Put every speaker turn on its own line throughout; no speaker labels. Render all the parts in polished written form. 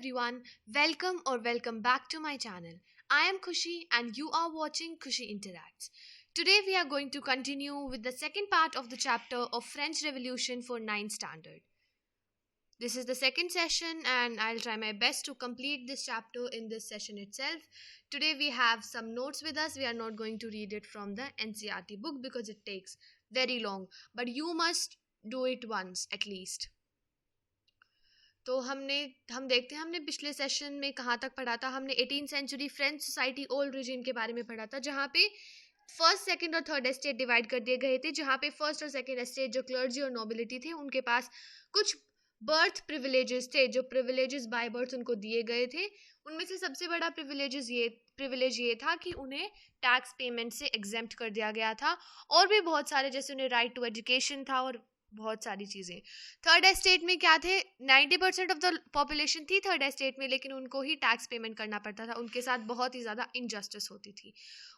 everyone, welcome back to my channel. I am Khushi and you are watching Khushi Interacts. Today we are going to continue with the second part of the chapter of French Revolution for 9th standard. This is the second session and I'll try my best to complete this chapter in this session itself. Today we have some notes with us. We are not going to read it from the NCERT book because it takes very long, but you must do it once at least. तो हम देखते हैं हमने पिछले session में कहाँ तक पढ़ा था. हमने 18th century French society old regime के बारे में पढ़ा था, जहाँ पे फर्स्ट सेकंड और थर्ड एस्टेट डिवाइड कर दिए गए थे. जहाँ पे फर्स्ट और सेकंड एस्टेट जो क्लर्जी और नोबिलिटी थे उनके पास कुछ बर्थ प्रिविलेजेस थे, जो प्रिविलेजेस बाय बर्थ उनको दिए गए थे. उनमें से सबसे बड़ा प्रिविलेज ये था कि उन्हें टैक्स पेमेंट से एग्जेम्प्ट कर दिया गया था. और भी बहुत सारे, जैसे उन्हें राइट टू एजुकेशन था और बहुत सारी चीज़ें. थर्ड एस्टेट में क्या थे, 90% ऑफ द पॉपुलेशन थी थर्ड एस्टेट में, लेकिन उनको ही टैक्स पेमेंट करना पड़ता था. उनके साथ बहुत ही ज़्यादा इनजस्टिस होती थी.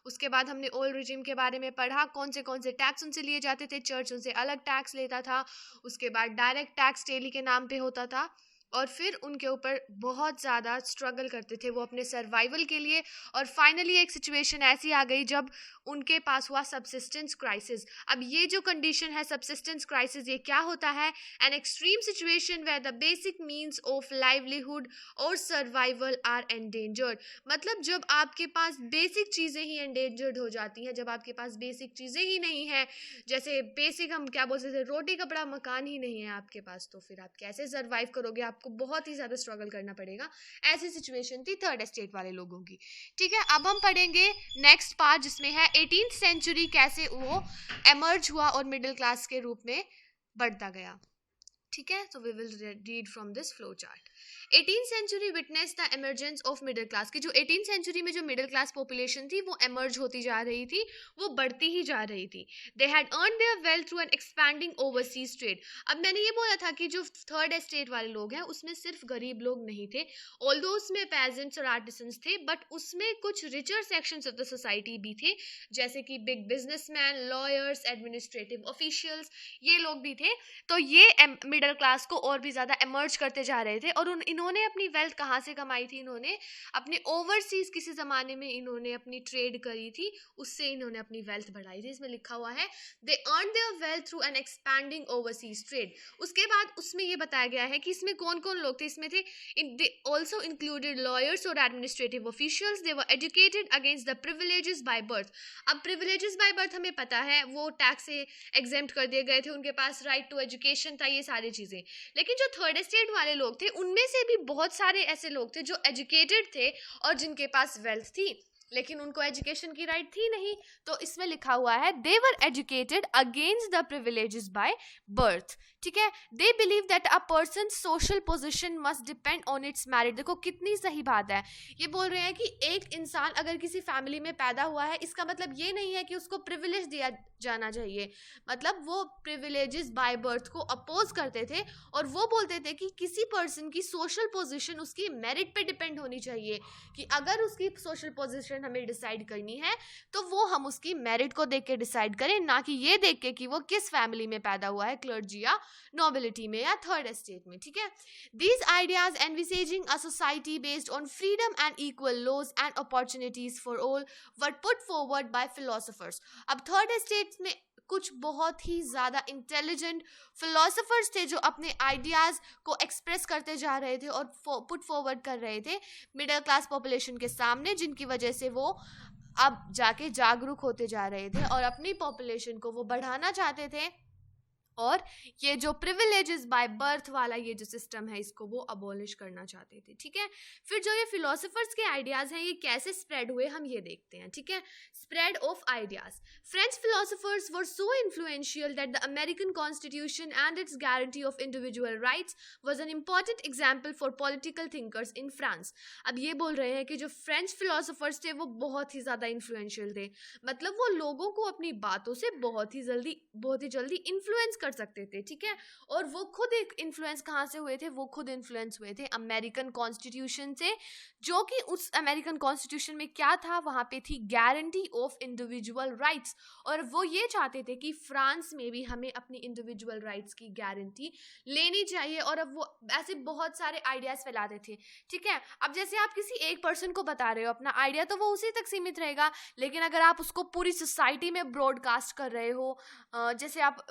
उसके बाद हमने ओल्ड रिजिम के बारे में पढ़ा, कौन से टैक्स उनसे लिए जाते थे. चर्च उनसे अलग टैक्स लेता था. उसके बाद डायरेक्ट टैक्स टेली के नाम पे होता था और फिर उनके ऊपर बहुत ज़्यादा स्ट्रगल करते थे वो अपने सर्वाइवल के लिए. और फाइनली एक सिचुएशन ऐसी आ गई जब उनके पास हुआ सबसिस्टेंस क्राइसिस. अब ये जो कंडीशन है सबसिस्टेंस क्राइसिस, ये क्या होता है? An extreme situation where the basic means of livelihood और सर्वाइवल आर एंडेंजर्ड. मतलब जब आपके पास बेसिक चीज़ें ही एंडेंजर्ड हो जाती हैं, जब आपके पास बेसिक चीज़ें ही नहीं हैं, जैसे बेसिक हम क्या बोलते थे, रोटी कपड़ा मकान ही नहीं है आपके पास, तो फिर आप कैसे सर्वाइव करोगे? आपको बहुत ही ज़्यादा स्ट्रगल करना पड़ेगा. ऐसी सिचुएशन थी थर्ड एस्टेट वाले लोगों की. ठीक है, अब हम पढ़ेंगे नेक्स्ट पार्ट जिसमें है 18th सेंचुरी कैसे वो एमर्ज हुआ और मिडिल क्लास के रूप में बढ़ता गया. ठीक है, तो we will read from this flow chart. 18th century witness the emergence of middle class. की जो 18th सेंचुरी में जो मिडिल क्लास पॉपुलेशन थी वो एमर्ज होती जा रही थी, वो बढ़ती ही जा रही थी. They had earn there wealth through an expanding overseas trade. अब मैंने ये बोला था कि जो थर्ड एस्टेट वाले लोग हैं उसमें सिर्फ गरीब लोग नहीं थे, ऑल्दो उसमें पेजेंट्स और आर्टिसंस थे, बट उसमें कुछ richer sections of the society भी थे, जैसे कि big businessman, lawyers, administrative officials, ये लोग भी थे. तो ये मिडिल क्लास को और भी ज़्यादा एमर्ज करते जा रहे थे. और इन्होंने अपनी वेल्थ कहाँ से कमाई थी? इन्होंने अपने ओवरसीज, किसी ज़माने में इन्होंने अपनी ट्रेड करी थी, उससे इन्होंने अपनी वेल्थ बढ़ाई थी. इसमें लिखा हुआ है they earn there wealth through an expanding overseas trade. उसके बाद उसमें ये बताया गया है कि इसमें कौन कौन लोग थे. इसमें थे दे ऑल्सो इंक्लूडेड लॉयर्स और administrative officials. They were educated against the privileges by birth. अब प्रिविलेजेस बाय बर्थ हमें पता है वो टैक्स से एग्जेम्प्ट कर दिए गए थे, उनके पास राइट टू एजुकेशन था, ये सारी चीज़ें. लेकिन जो थर्ड एस्टेट वाले लोग थे उनमें से भी बहुत सारे ऐसे लोग थे जो एजुकेटेड थे और जिनके पास वेल्थ थी, लेकिन उनको एजुकेशन की राइट थी नहीं. तो इसमें लिखा हुआ है they were educated against the privileges by birth. ठीक है, they believe that a person social position must depend on its merit. देखो कितनी सही बात है. ये बोल रहे हैं कि एक इंसान अगर किसी फैमिली में पैदा हुआ है, इसका मतलब ये नहीं है कि उसको प्रिविलेज दिया जाना चाहिए. मतलब वो प्रिविलेजेस बाय बर्थ को अपोज करते थे और वो बोलते थे कि किसी पर्सन की सोशल पोजीशन उसकी मेरिट पे डिपेंड होनी चाहिए, कि अगर उसकी सोशल पोजीशन हमें डिसाइड करनी है तो वो हम उसकी मेरिट को देख के डिसाइड करें, ना कि ये देख के कि वो किस फैमिली में पैदा हुआ है, क्लर्जी या नोबिलिटी में या थर्ड एस्टेट में. ठीक है, these ideas envisaging a society based on freedom and equal laws and opportunities for all were put forward by philosophers. अब थर्ड एस्टेट में कुछ बहुत ही ज़्यादा इंटेलिजेंट फिलोसोफर्स थे जो अपने आइडियाज़ को एक्सप्रेस करते जा रहे थे और पुट फॉरवर्ड कर रहे थे मिडिल क्लास पॉपुलेशन के सामने, जिनकी वजह से वो अब जाके जागरूक होते जा रहे थे और अपनी पॉपुलेशन को वो बढ़ाना चाहते थे. और ये जो प्रिविलेजेस बाय बर्थ वाला ये जो सिस्टम है इसको वो अबॉलिश करना चाहते थे. ठीक है, फिर जो ये फिलोसोफर्स के आइडियाज हैं ये कैसे स्प्रेड हुए हम ये देखते हैं. ठीक है, spread of ideas. French philosophers were so influential that the American constitution and its guarantee of individual rights was an important example for political thinkers in France. अब ये बोल रहे हैं कि जो फ्रेंच फिलोसोफर्स थे वो बहुत ही ज़्यादा इन्फ्लुएंशियल थे, मतलब वो लोगों को अपनी बातों से बहुत ही जल्दी इन्फ्लुएंस कर सकते थे, ठीक है। और वो खुद एक इन्फ्लुएंस कहाँ से हुए थे, वो खुद इन्फ्लुएंस हुए थे अमेरिकन कॉन्स्टिट्यूशन से, जो कि उस अमेरिकन कॉन्स्टिट्यूशन में क्या था, वहाँ पे थी गारंटी ऑफ इंडिविजुअल राइट्स, और वो ये चाहते थे कि फ्रांस में भी हमें अपनी इंडिविजुअल राइट्स की गारंटी लेनी चाहिए। और अब वो ऐसे बहुत सारे आइडियाज फैलाते थे, ठीक है। अब जैसे आप किसी एक पर्सन को बता रहे हो अपना आइडिया, तो वो उसी तक सीमित रहेगा, लेकिन अगर आप उसको पूरी सोसाइटी में ब्रॉडकास्ट कर रहे हो, जैसे आप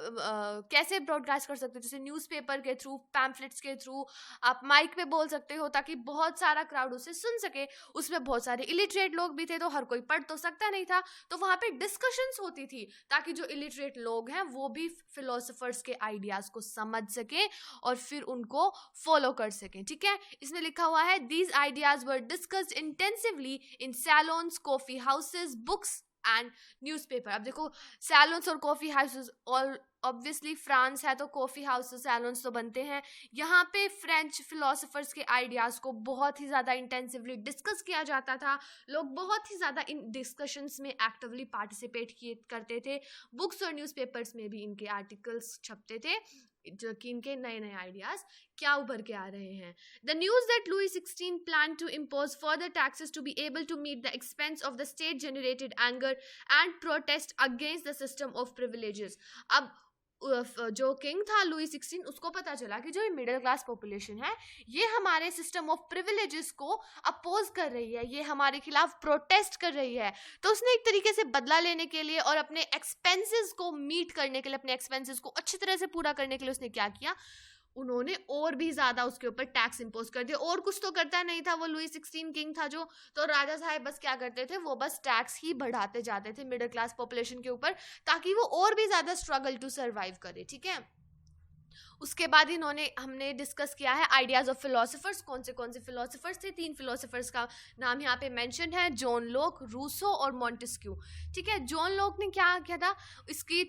कैसे ब्रॉडकास्ट कर सकते हो, जैसे न्यूज़पेपर के थ्रू, पैम्फलेट्स के थ्रू, आप माइक पे बोल सकते हो ताकि बहुत सारा क्राउड उसे सुन सके। उसमें बहुत सारे इलिटरेट लोग भी थे, तो हर कोई पढ़ तो सकता नहीं था, तो वहाँ पे डिस्कशंस होती थी ताकि जो इलिटरेट लोग हैं वो भी फिलोसोफर्स के आइडियाज को समझ सके और फिर उनको फॉलो कर सकें, ठीक है। इसमें लिखा हुआ है these ideas were discussed intensively in saloons, coffee houses, books and newspaper. अब देखो, सैलून्स और कॉफी हाउसेस, और ऑब्वियसली फ्रांस है तो कॉफी हाउस सैलून्स तो बनते हैं। यहाँ पे फ्रेंच फिलोसोफर्स के आइडियाज़ को बहुत ही ज़्यादा इंटेंसिवली डिस्कस किया जाता था, लोग बहुत ही ज़्यादा इन डिस्कशंस में एक्टिवली पार्टिसिपेट किए करते थे। बुक्स और न्यूज़पेपर्स में भी इनके आर्टिकल्स छपते थे, जो कि इनके नए नए आइडियाज़ क्या उभर के आ रहे हैं। The news that Louis XVI planned to impose further taxes to be able to meet the expense of the state generated anger and protest against the system of privileges. अब जो किंग था Louis 16, उसको पता चला कि जो middle class population है ये हमारे सिस्टम ऑफ प्रिविलेजेस को अपोज कर रही है, ये हमारे खिलाफ प्रोटेस्ट कर रही है। तो उसने एक तरीके से बदला लेने के लिए और अपने एक्सपेंसेस को मीट करने के लिए, अपने एक्सपेंसेस को अच्छी तरह से पूरा करने के लिए उसने क्या किया, उन्होंने और भी ज्यादा उसके ऊपर टैक्स इंपोज कर दिया। और कुछ तो करता नहीं था वो लुई 16 किंग था जो, तो राजा साहब बस क्या करते थे, वो बस टैक्स ही बढ़ाते जाते थे मिडिल क्लास पॉपुलेशन के ऊपर, ताकि वो और भी ज्यादा स्ट्रगल टू सर्वाइव करे, ठीक है। उसके बाद हमने डिस्कस किया है आइडियाज ऑफ फिलोसोफर्स। कौन से फिलोसोफर्स थे, 3 फिलोसोफर्स का नाम यहाँ पे मेंशन है, जॉन लॉक, रूसो और मॉन्टेस्क्यू, ठीक है। जॉन लॉक ने क्या किया था, इसकी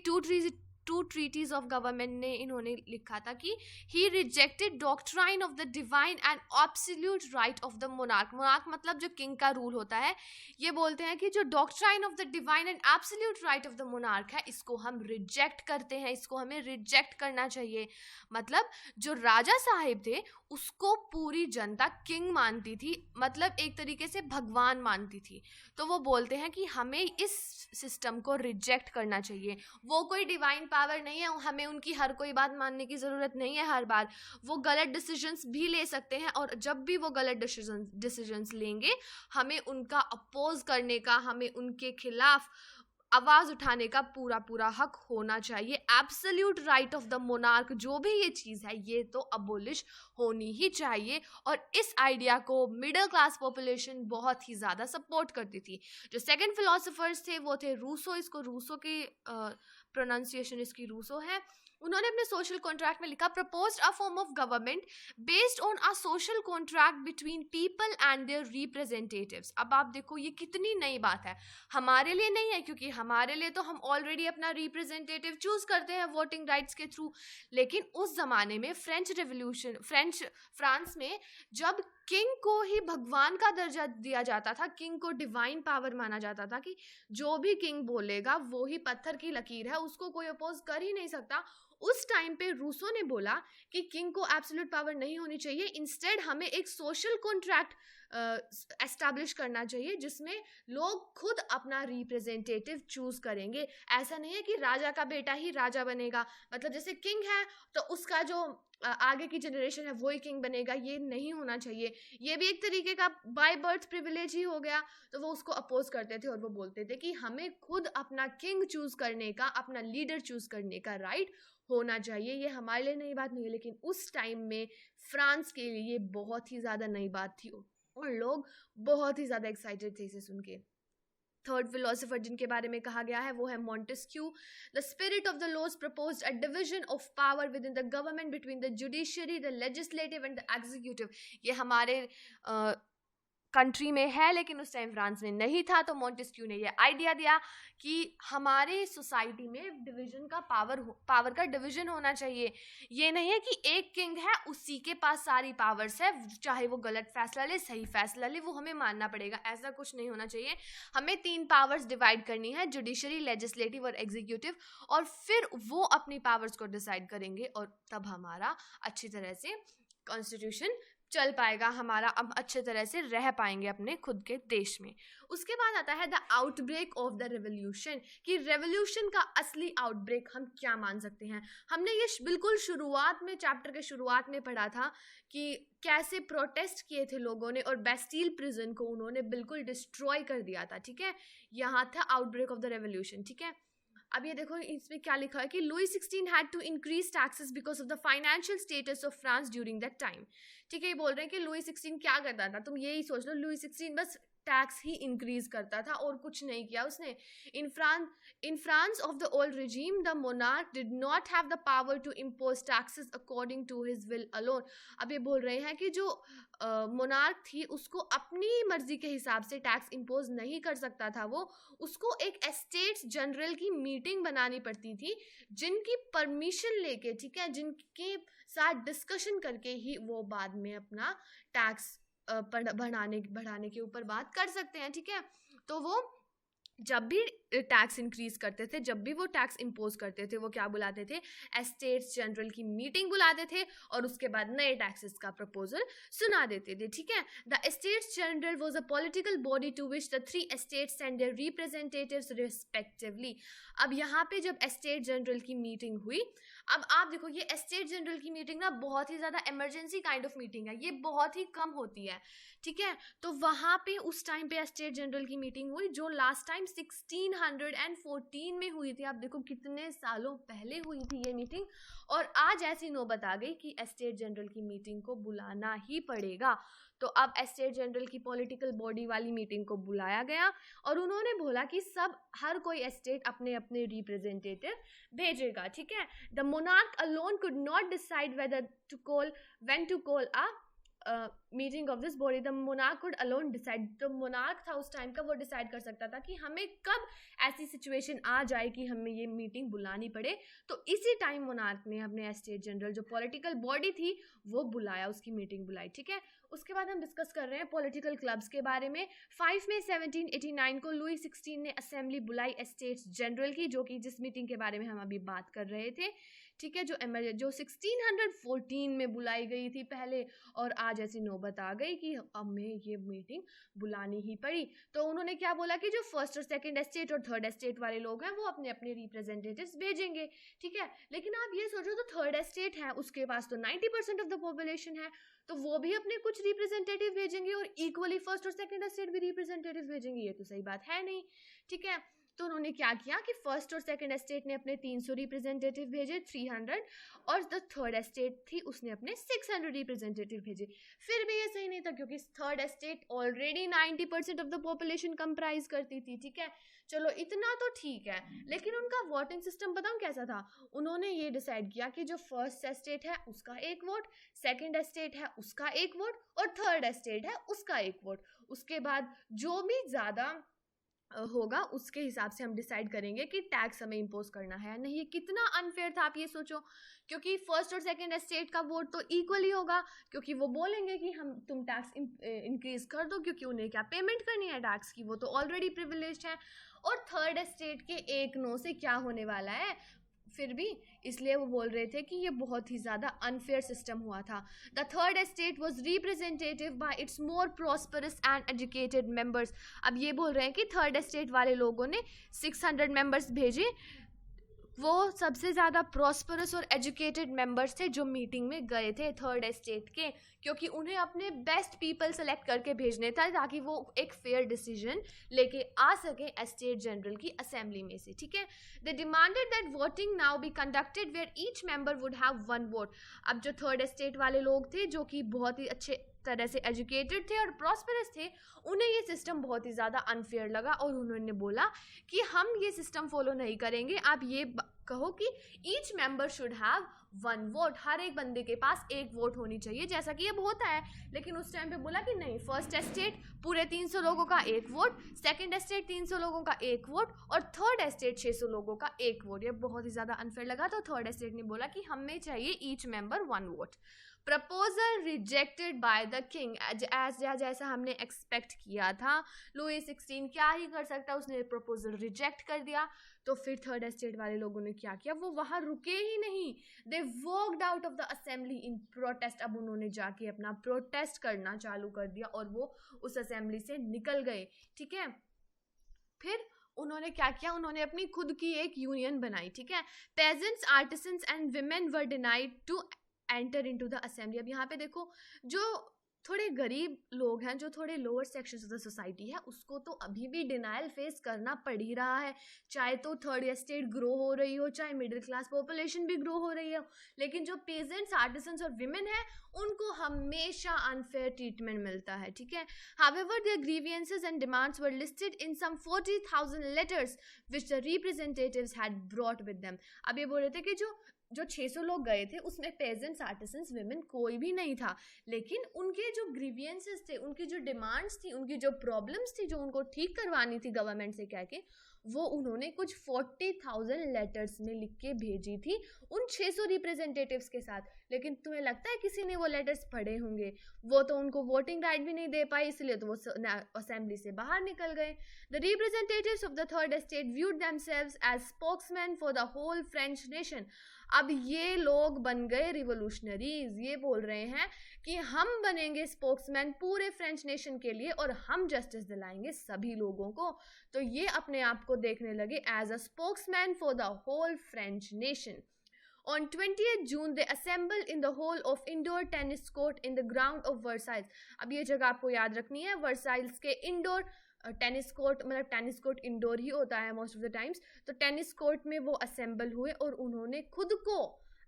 टू ट्रीटीज ऑफ गवर्नमेंट ने इन्होंने लिखा था कि he rejected doctrine of the divine and absolute right of the monarch. Monarch मतलब जो किंग का रूल होता है, ये बोलते हैं कि जो doctrine of the divine and absolute right of the monarch है, इसको हम रिजेक्ट करते हैं, इसको हमें रिजेक्ट करना चाहिए। मतलब जो राजा साहिब थे उसको पूरी जनता किंग मानती थी, मतलब एक तरीके से भगवान मानती थी, तो वो बोलते हैं कि हमें इस सिस्टम को रिजेक्ट करना चाहिए। वो कोई डिवाइन पावर नहीं है, हमें उनकी हर कोई बात मानने की ज़रूरत नहीं है। हर बार वो गलत डिसीजंस भी ले सकते हैं, और जब भी वो गलत डिसीजंस लेंगे, हमें उनका अपोज करने का, हमें उनके खिलाफ आवाज उठाने का पूरा पूरा हक होना चाहिए। Absolute right of the monarch, जो भी ये चीज़ है, ये तो अबोलिश होनी ही चाहिए। और इस आइडिया को मिडिल क्लास पॉपुलेशन बहुत ही ज़्यादा सपोर्ट करती थी। जो सेकंड फिलोसोफर्स थे वो थे रूसो, इसको रूसो की प्रोनाउंसिएशन इसकी रूसो है। उन्होंने अपने सोशल कॉन्ट्रैक्ट में लिखा, proposed a form of government based on a social contract between people and their representatives. अब आप देखो ये कितनी नई बात है, हमारे लिए नहीं है, क्योंकि हमारे लिए तो हम ऑलरेडी अपना रिप्रेजेंटेटिव चूज करते हैं वोटिंग राइट्स के थ्रू। लेकिन उस जमाने में फ्रांस में जब किंग को ही भगवान का दर्जा दिया जाता था, किंग को डिवाइन पावर माना जाता था कि जो भी किंग बोलेगा वो ही पत्थर की लकीर है, उसको कोई अपोज कर ही नहीं सकता। उस टाइम पे रूसो ने बोला कि किंग को एब्सोल्यूट पावर नहीं होनी चाहिए, इंस्टेड हमें एक सोशल कॉन्ट्रैक्ट एस्टैब्लिश करना चाहिए जिसमें लोग खुद अपना रिप्रेजेंटेटिव चूज करेंगे। ऐसा नहीं है कि राजा का बेटा ही राजा बनेगा, मतलब जैसे किंग है तो उसका जो आगे की जनरेशन है वो ही किंग बनेगा, ये नहीं होना चाहिए। ये भी एक तरीके का बाय बर्थ प्रिविलेज ही हो गया। तो वो उसको अपोज करते थे और वो बोलते थे कि हमें खुद अपना किंग चूज करने का, अपना लीडर चूज करने का राइट होना चाहिए। ये हमारे लिए नई बात नहीं है, लेकिन उस टाइम में फ्रांस के लिए ये बहुत ही ज़्यादा नई बात थी और लोग बहुत ही ज़्यादा एक्साइटेड थे इसे सुन के। थर्ड फिलोसोफर जिनके बारे में कहा गया है वो है Montesquieu. The spirit of the laws proposed a division of power within the government between the judiciary, the legislative and the executive. ये हमारे कंट्री में है, लेकिन उस टाइम फ्रांस में नहीं था। तो मॉन्टेस्क्यू ने ये आइडिया दिया कि हमारे सोसाइटी में डिवीजन का पावर का डिवीजन होना चाहिए। ये नहीं है कि एक किंग है, उसी के पास सारी पावर्स है, चाहे वो गलत फैसला ले सही फैसला ले वो हमें मानना पड़ेगा, ऐसा कुछ नहीं होना चाहिए। हमें 3 पावर्स डिवाइड करनी है, जुडिशरी, लेजिस्लेटिव और एग्जीक्यूटिव, और फिर वो अपनी पावर्स को डिसाइड करेंगे और तब हमारा अच्छी तरह से कॉन्स्टिट्यूशन चल पाएगा, हमारा अब अच्छे तरह से रह पाएंगे अपने खुद के देश में। उसके बाद आता है the outbreak of the revolution, कि रेवोल्यूशन का असली आउटब्रेक हम क्या मान सकते हैं। हमने ये बिल्कुल शुरुआत में, चैप्टर के शुरुआत में पढ़ा था कि कैसे प्रोटेस्ट किए थे लोगों ने और बेस्टिल प्रिजन को उन्होंने बिल्कुल डिस्ट्रॉय कर दिया था, ठीक है। यहाँ था आउटब्रेक ऑफ द रेवोल्यूशन, ठीक है। अब ये देखो इसमें क्या लिखा है कि Louis 16 had to increase taxes because of the financial status of France during that time, ठीक है। ये बोल रहे हैं कि लुई 16 क्या करता था, तुम यही सोच लो, लुई 16 बस टैक्स ही इंक्रीज करता था और कुछ नहीं किया उसने। In France of the old regime the monarch did not have the power to impose taxes according to his will alone. अब ये बोल रहे हैं कि जो मोनार्क थी उसको अपनी मर्जी के हिसाब से टैक्स इम्पोज नहीं कर सकता था, वो उसको एक एस्टेट्स जनरल की मीटिंग बनानी पड़ती थी, जिनकी परमिशन लेके, ठीक है, जिनके साथ डिस्कशन करके ही वो बाद में अपना टैक्स बढ़ाने के ऊपर बात कर सकते हैं, ठीक है। तो वो जब भी टैक्स इंक्रीज करते थे, जब भी वो टैक्स इम्पोज करते थे, वो क्या बुलाते थे, एस्टेट्स जनरल की मीटिंग बुलाते थे और उसके बाद नए टैक्सेस का प्रपोजल सुना देते थे, ठीक है। The estates general was a political body to which the 3 estates send their representatives respectively. अब यहाँ पे जब एस्टेट जनरल की मीटिंग हुई, अब आप देखो ये एस्टेट जनरल की मीटिंग ना बहुत ही ज़्यादा इमरजेंसी काइंड ऑफ मीटिंग है, ये बहुत ही कम होती है, ठीक है। तो वहाँ पे उस टाइम पे एस्टेट जनरल की मीटिंग हुई जो लास्ट टाइम 1614 में हुई थी। आप देखो कितने सालों पहले हुई थी ये मीटिंग, और आज ऐसी नौबत आ गई कि एस्टेट जनरल की मीटिंग को बुलाना ही पड़ेगा। तो अब एस्टेट जनरल की पॉलिटिकल बॉडी वाली मीटिंग को बुलाया गया और उन्होंने बोला कि हर कोई एस्टेट अपने अपने रिप्रेजेंटेटिव भेजेगा, ठीक है। The monarch alone could not decide when to call a meeting of this body. The monarch could alone decide, तो मोनार्क था उस टाइम का, वो डिसाइड कर सकता था कि हमें कब ऐसी सिचुएशन आ जाए कि हमें ये मीटिंग बुलानी पड़े। तो इसी टाइम मोनार्क ने अपने एस्टेट जनरल जो पॉलिटिकल बॉडी थी वो बुलाया, उसकी मीटिंग बुलाई, ठीक है। उसके बाद हम डिस्कस कर रहे हैं पॉलिटिकल क्लब्स के बारे में। 5 मई 1789 को लुई 16 ने असेंबली बुलाई एस्टेट्स जनरल की, जो कि जिस मीटिंग के बारे में हम अभी बात कर रहे थे, ठीक है, जो 1614 में बुलाई गई थी पहले, और आज ऐसी नौबत आ गई कि हमें ये मीटिंग बुलानी ही पड़ी। तो उन्होंने क्या बोला कि जो फर्स्ट और सेकंड एस्टेट और थर्ड एस्टेट वाले लोग हैं वो अपने अपने रिप्रेजेंटेटिव्स भेजेंगे, ठीक है। लेकिन आप ये सोचो, तो थर्ड एस्टेट है, उसके पास तो 90% ऑफ द पॉपुलेशन है, तो वो भी अपने कुछ रिप्रेजेंटेटिव भेजेंगे और इक्वली फर्स्ट और सेकंड एस्टेट भी रिप्रेजेंटेटिव भेजेंगे, ये तो सही बात है नहीं, ठीक है। तो उन्होंने क्या किया कि फर्स्ट और सेकंड एस्टेट ने अपने 300 रिप्रेजेंटेटिव भेजे, 300, और जो थर्ड एस्टेट थी उसने अपने 600 रिप्रेजेंटेटिव भेजे। फिर भी ये सही नहीं था क्योंकि third estate already 90% of the population comprise करती थी, ठीक है। चलो इतना तो ठीक है, लेकिन उनका वोटिंग सिस्टम बताऊं कैसा था। उन्होंने ये डिसाइड किया कि जो फर्स्ट एस्टेट है उसका 1 वोट, सेकंड एस्टेट है उसका 1 वोट, और थर्ड एस्टेट है उसका 1 वोट। उसके बाद जो भी ज़्यादा होगा उसके हिसाब से हम डिसाइड करेंगे कि टैक्स हमें इम्पोज करना है या नहीं। ये कितना अनफेयर था आप ये सोचो, क्योंकि फर्स्ट और सेकंड एस्टेट का वोट तो इक्वली होगा, क्योंकि वो बोलेंगे कि तुम टैक्स इंक्रीज कर दो, क्योंकि उन्हें क्या पेमेंट करनी है टैक्स की, वो तो ऑलरेडी प्रिविलेज्ड है। और थर्ड एस्टेट के 1 नो से क्या होने वाला है, फिर भी इसलिए वो बोल रहे थे कि ये बहुत ही ज़्यादा अनफेयर सिस्टम हुआ था। The third estate was representative bye it's more prosperous and educated members. अब ये बोल रहे हैं कि थर्ड एस्टेट वाले लोगों ने 600 मेंबर्स भेजे, वो सबसे ज़्यादा प्रॉस्परस और एजुकेटेड मेंबर्स थे जो मीटिंग में गए थे थर्ड एस्टेट के, क्योंकि उन्हें अपने बेस्ट पीपल सेलेक्ट करके भेजने था ताकि वो एक फेयर डिसीजन लेके आ सके एस्टेट जनरल की असेंबली में से, ठीक है। They demanded that voting now be conducted where each member would have 1 vote. अब जो थर्ड एस्टेट वाले लोग थे जो कि बहुत ही अच्छे तरह से एजुकेटेड थे और प्रॉस्परस थे, उन्हें ये सिस्टम बहुत ही ज़्यादा अनफेयर लगा और उन्होंने बोला कि हम ये सिस्टम फॉलो नहीं करेंगे, आप ये कहो कि each member should have 1 vote, हर एक बंदे के पास 1 वोट होनी चाहिए, जैसा कि अब होता है। लेकिन उस टाइम पे बोला कि नहीं, फर्स्ट एस्टेट पूरे 300 लोगों का 1 वोट, सेकंड एस्टेट 300 लोगों का 1 वोट और थर्ड एस्टेट 600 लोगों का 1 वोट। ये बहुत ही ज़्यादा अनफेयर लगा, तो थर्ड एस्टेट ने बोला कि हमें चाहिए each member 1 vote. Proposal rejected by the king, जैसा हमने एक्सपेक्ट किया था। लुई 16 क्या ही कर सकता, उसने प्रपोजल रिजेक्ट कर दिया। तो फिर थर्ड एस्टेट वाले लोगों ने क्या किया, वो वहां रुके ही नहीं, they walked out of the assembly in protest. अब उन्होंने जाके अपना प्रोटेस्ट करना चालू कर दिया और वो उस असेंबली से निकल गए, ठीक है। फिर उन्होंने क्या किया, उन्होंने अपनी खुद की एक यूनियन बनाई, ठीक है। Peasants, artisans and women were denied to enter into the assembly. अब यहाँ पे देखो, जो थोड़े गरीब लोग हैं, जो थोड़े lower section of the society है, उसको तो अभी भी डिनाइल फेस करना पड़ ही रहा है, चाहे तो थर्ड एस्टेट ग्रो हो रही हो, चाहे मिडिल क्लास पॉपुलेशन भी ग्रो हो रही हो। लेकिन जो पेजेंट्स, आर्टिसंस और विमेन है, उनको हमेशा अनफेयर ट्रीटमेंट मिलता है, ठीक है। However their grievances and demands were listed in some 40,000 letters which the representatives had brought with them. अब ये बोल रहे थे कि जो 600 लोग गए थे, उसमें पेजेंट्स, आर्टिसंस, विमेन कोई भी नहीं था, लेकिन उनके जो ग्रीवियंसेस थे, उनकी जो डिमांड्स थी, उनकी जो प्रॉब्लम्स थी, जो उनको ठीक करवानी थी गवर्नमेंट से कह के, वो उन्होंने कुछ 40,000 लेटर्स में लिख के भेजी थी उन 600 रिप्रेजेंटेटिव्स के साथ। लेकिन तुम्हें लगता है किसी ने वो लेटर्स पढ़े होंगे? वो तो उनको वोटिंग राइट भी नहीं दे पाई, इसलिए तो वो असेंबली से बाहर निकल गए। The representatives of the third estate viewed themselves as spokesman for the whole French nation. अब ये लोग बन गए रिवोल्यूशनरीज, ये बोल रहे हैं कि हम बनेंगे स्पोक्समैन पूरे फ्रेंच नेशन के लिए और हम जस्टिस दिलाएंगे सभी लोगों को। तो ये अपने आप को देखने लगे as a spokesman for the whole French nation. On 20th June, they assembled in the hall of indoor tennis court in the ground of Versailles. अब ये जगह आपको याद रखनी है, वर्साइल्स के इंडोर टेनिस कोर्ट, मतलब टेनिस कोर्ट इंडोर ही होता है मोस्ट ऑफ द टाइम्स, तो टेनिस कोर्ट में वो असेंबल हुए और उन्होंने खुद को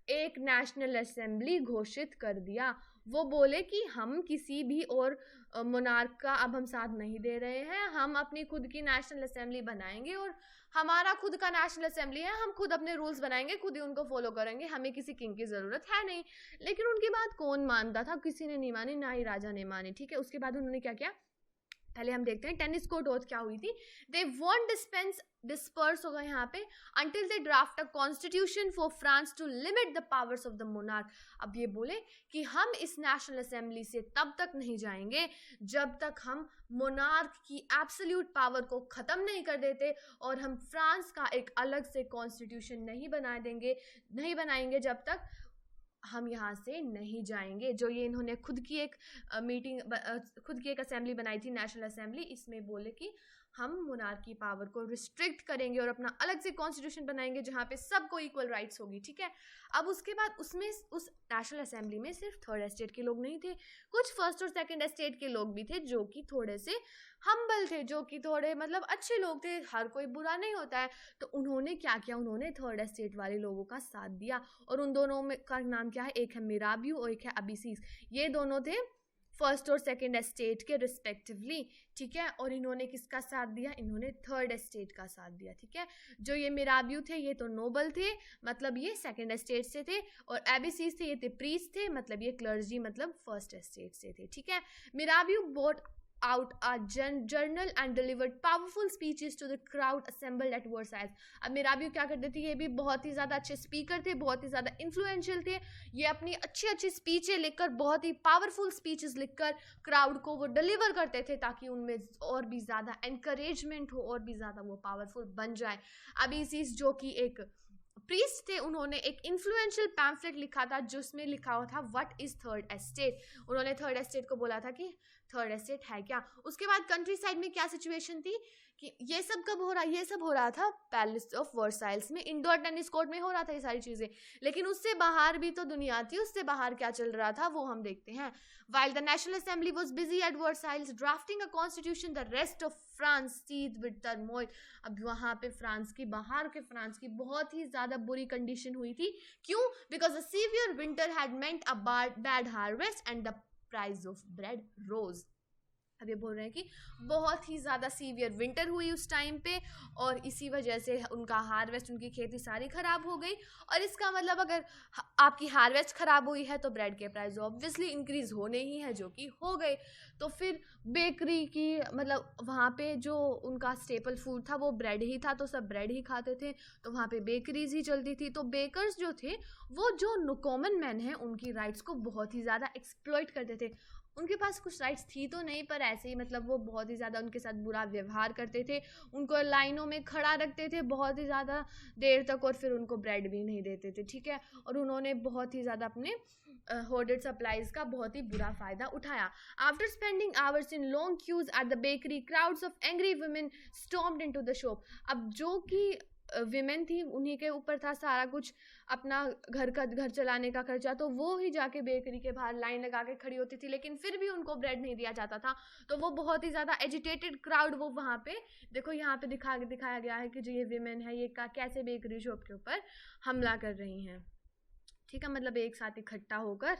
एक नेशनल असेंबली घोषित कर दिया। वो बोले कि हम किसी भी और मोनार्क का अब हम साथ नहीं दे रहे हैं, हम अपनी खुद की नेशनल असेंबली बनाएंगे और हमारा खुद का नेशनल असेंबली है, हम खुद अपने रूल्स बनाएंगे, खुद ही उनको फॉलो करेंगे, हमें किसी किंग की जरूरत है नहीं। लेकिन उनकी बात कौन मानता था? किसी ने नहीं मानी, ना ही राजा ने मानी, ठीक है। उसके बाद उन्होंने क्या किया, पहले हम देखते हैं टेनिस कोर्ट ओथ क्या हुई थी। दे वॉन्ट डिस्पर्स होगा यहाँ पे until they draft a constitution for France to limit the powers of the monarch. अब ये बोले कि हम इस नेशनल असेंबली से तब तक नहीं जाएंगे जब तक हम मोनार्क की एब्सोल्यूट पावर को खत्म नहीं कर देते, और हम फ्रांस का एक अलग से कॉन्स्टिट्यूशन नहीं बनाएंगे जब तक हम यहाँ से नहीं जाएंगे। जो ये इन्होंने खुद की एक खुद की एक असेंबली बनाई थी, नेशनल असेंबली, इसमें बोले कि हम मोनार्क की पावर को रिस्ट्रिक्ट करेंगे और अपना अलग से कॉन्स्टिट्यूशन बनाएंगे जहाँ पे सबको इक्वल राइट्स होगी, ठीक है। अब उसके बाद उसमें उस नेशनल असेंबली में सिर्फ थर्ड एस्टेट के लोग नहीं थे, कुछ फर्स्ट और सेकंड एस्टेट के लोग भी थे जो कि थोड़े से हम्बल थे, जो कि थोड़े मतलब अच्छे लोग थे, हर कोई बुरा नहीं होता है। तो उन्होंने क्या किया, उन्होंने थर्ड एस्टेट वाले लोगों का साथ दिया, और उन दोनों में का नाम क्या है, एक है मिराबियो और एक है अबिसीस। ये दोनों थे फर्स्ट और सेकंड एस्टेट के रिस्पेक्टिवली, ठीक है। और इन्होंने किसका साथ दिया, इन्होंने थर्ड एस्टेट का साथ दिया, ठीक है। जो ये मिराबियो थे ये तो नोबल थे, मतलब ये सेकंड एस्टेट से थे, और एबिसीस थे ये थे प्रीस्ट थे, मतलब ये क्लर्जी मतलब फर्स्ट एस्टेट से थे, ठीक है। Mirabeau boat out a journal and delivered powerful speeches to the crowd assembled at Versailles। अब मिराबियो क्या करते थे, ये भी बहुत ही ज़्यादा अच्छे स्पीकर थे, बहुत ही ज़्यादा इन्फ्लुएंशियल थे। ये अपनी अच्छी अच्छी स्पीचें लिखकर, बहुत ही पावरफुल स्पीचेस लिखकर क्राउड को वो डिलीवर करते थे, ताकि उनमें और भी ज़्यादा एनकरेजमेंट हो, और भी ज़्यादा वो पावरफुल बन जाए। अभी इसी जो कि एक प्रीस्ट थे, उन्होंने एक इन्फ्लुएंशियल पैम्फलेट लिखा था जिसमें लिखा हुआ था व्हाट इज थर्ड एस्टेट। उन्होंने थर्ड एस्टेट को बोला था कि थर्ड एस्टेट है क्या। उसके बाद कंट्री साइड में क्या सिचुएशन थी कि ये सब कब हो रहा, ये सब हो रहा था पैलेस ऑफ वर्साइल्स में, इंडोर टेनिस कोर्ट में हो रहा था ये सारी चीजें। लेकिन उससे बाहर भी तो दुनिया थी, उससे बाहर क्या चल रहा था वो हम देखते हैं। While the National Assembly was busy at Versailles drafting a constitution, the rest of France seethed with turmoil। अब वहाँ पे फ्रांस की बहुत ही ज़्यादा बुरी कंडीशन हुई थी। क्यों? Because a severe winter had meant a bad harvest and the price of bread rose। अब ये बोल रहे हैं कि बहुत ही ज़्यादा सीवियर विंटर हुई उस टाइम पे और इसी वजह से उनका हार्वेस्ट, उनकी खेती सारी ख़राब हो गई। और इसका मतलब अगर आपकी हार्वेस्ट ख़राब हुई है तो ब्रेड के प्राइस ऑब्वियसली इंक्रीज़ होने ही है, जो कि हो गए। तो फिर बेकरी की मतलब वहाँ पे जो उनका स्टेपल फूड था वो ब्रेड ही था, तो सब ब्रेड ही खाते थे, तो वहाँ पे बेकरीज ही चलती थी। तो बेकर्स जो थे वो जो कॉमन मैन हैं उनकी राइट्स को बहुत ही ज़्यादा एक्सप्लॉइट करते थे। उनके पास कुछ राइट्स थी तो नहीं, पर ऐसे ही मतलब वो बहुत ही ज़्यादा उनके साथ बुरा व्यवहार करते थे, उनको लाइनों में खड़ा रखते थे बहुत ही ज़्यादा देर तक, और फिर उनको ब्रेड भी नहीं देते थे, ठीक है। और उन्होंने बहुत ही ज़्यादा अपने होर्डेड सप्लाईज का बहुत ही बुरा फायदा उठाया। After spending hours in long queues at the bakery, crowds of angry women stormed into the shop. अब जो कि विमेन थी उन्हीं के ऊपर था सारा कुछ, अपना घर चलाने का खर्चा, तो वो ही जाके बेकरी के बाहर लाइन लगा के खड़ी होती थी, लेकिन फिर भी उनको ब्रेड नहीं दिया जाता था। तो वो बहुत ही ज़्यादा एजिटेटेड क्राउड, वो वहाँ पे देखो यहाँ पे दिखाया गया है कि जो ये विमेन है ये कैसे बेकरी शॉप के ऊपर हमला कर रही हैं, ठीक है, मतलब एक साथ इकट्ठा होकर।